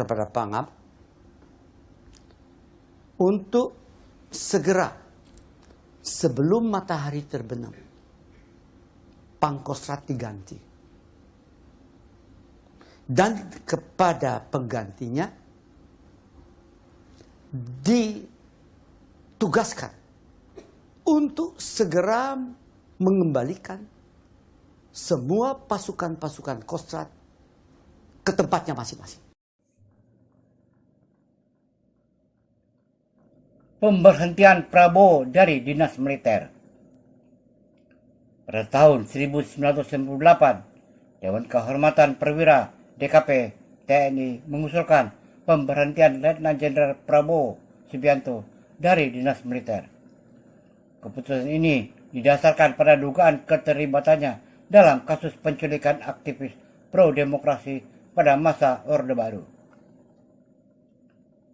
kepada Pangap untuk segera sebelum matahari terbenam Pangkostrat diganti. Dan kepada penggantinya ditugaskan untuk segera mengembalikan semua pasukan-pasukan Kostrad ke tempatnya masing-masing. Pemberhentian Prabowo dari dinas militer. Pada tahun 1998, Dewan Kehormatan Perwira DKP TNI mengusulkan pemberhentian Letnan Jenderal Prabowo Subianto dari dinas militer. Keputusan ini didasarkan pada dugaan keterlibatannya dalam kasus penculikan aktivis pro-demokrasi pada masa Orde Baru.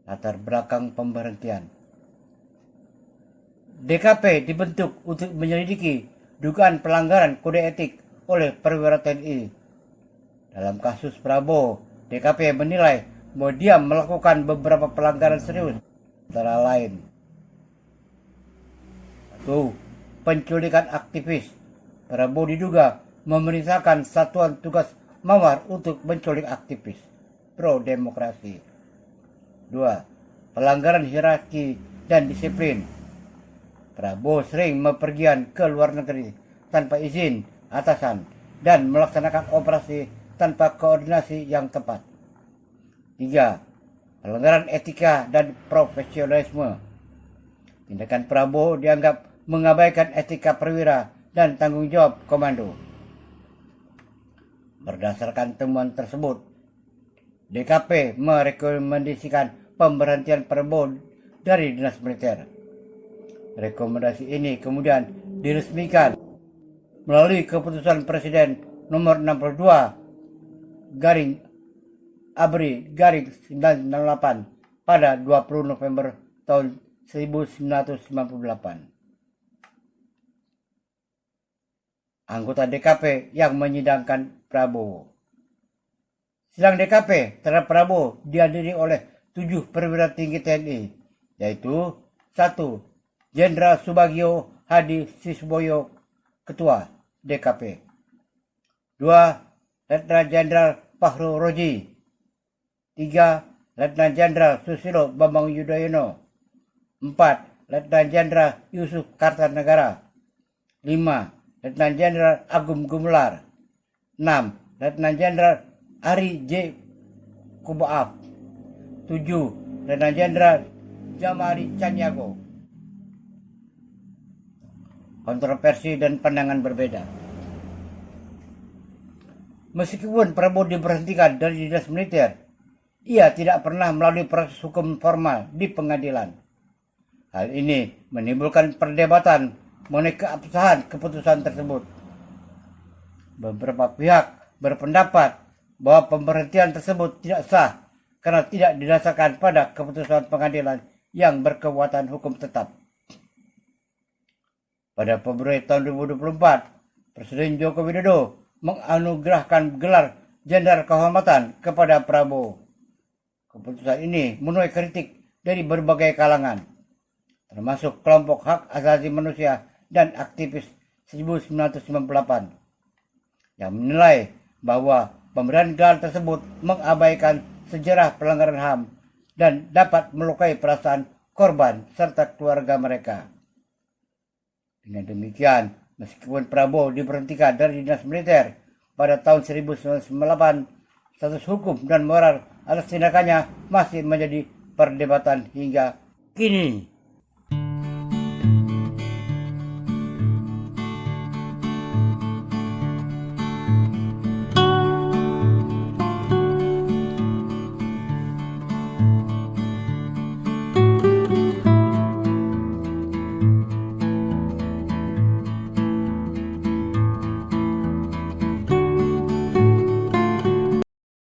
Latar belakang pemberhentian. DKP dibentuk untuk menyelidiki dugaan pelanggaran kode etik oleh perwira TNI. Dalam kasus Prabowo, DKP menilai bahwa dia melakukan beberapa pelanggaran serius, antara lain 1. Penculikan aktivis. Prabowo diduga memerintahkan satuan tugas Mawar untuk menculik aktivis pro-demokrasi. 2. Pelanggaran hierarki dan disiplin. Prabowo sering bepergian ke luar negeri tanpa izin atasan dan melaksanakan operasi tanpa koordinasi yang tepat. 3. Pelanggaran etika dan profesionalisme. Tindakan Prabowo dianggap mengabaikan etika perwira dan tanggung jawab komando. Berdasarkan temuan tersebut, DKP merekomendasikan pemberhentian Prabowo dari dinas militer. Rekomendasi ini kemudian diresmikan melalui keputusan Presiden nomor 62 ABRI/998 pada 20 November tahun 1998. Anggota DKP yang menyidangkan Prabowo. Sidang DKP terhadap Prabowo dihadiri oleh 7 perwira tinggi TNI, yaitu 1. Jenderal Subagio Hadi Sisboyo, Ketua DKP. 2. Letnan Jenderal Fahru Roji. 3. Letnan Jenderal Susilo Bambang Yudhoyono. 4. Letnan Jenderal Yusuf Kartanegara. 5. Letnan Jenderal Agung Gumelar. 6. Letnan Jenderal Ari J. Kubaaf. 7. Letnan Jenderal Jamari Caniago. Kontroversi dan pandangan berbeda. Meskipun Prabowo diberhentikan dari dinas militer, ia tidak pernah melalui proses hukum formal di pengadilan. Hal ini menimbulkan perdebatan mengenai keabsahan keputusan tersebut. Beberapa pihak berpendapat bahwa pemberhentian tersebut tidak sah karena tidak didasarkan pada keputusan pengadilan yang berkekuatan hukum tetap. Pada Februari tahun 2024, Presiden Joko Widodo menganugerahkan gelar Jenderal Kehormatan kepada Prabowo. Keputusan ini menuai kritik dari berbagai kalangan, termasuk kelompok hak asasi manusia dan aktivis 1998, yang menilai bahwa pemberian gelar tersebut mengabaikan sejarah pelanggaran HAM dan dapat melukai perasaan korban serta keluarga mereka. Dengan demikian, meskipun Prabowo diberhentikan dari dinas militer pada tahun 1998, status hukum dan moral atas tindakannya masih menjadi perdebatan hingga kini.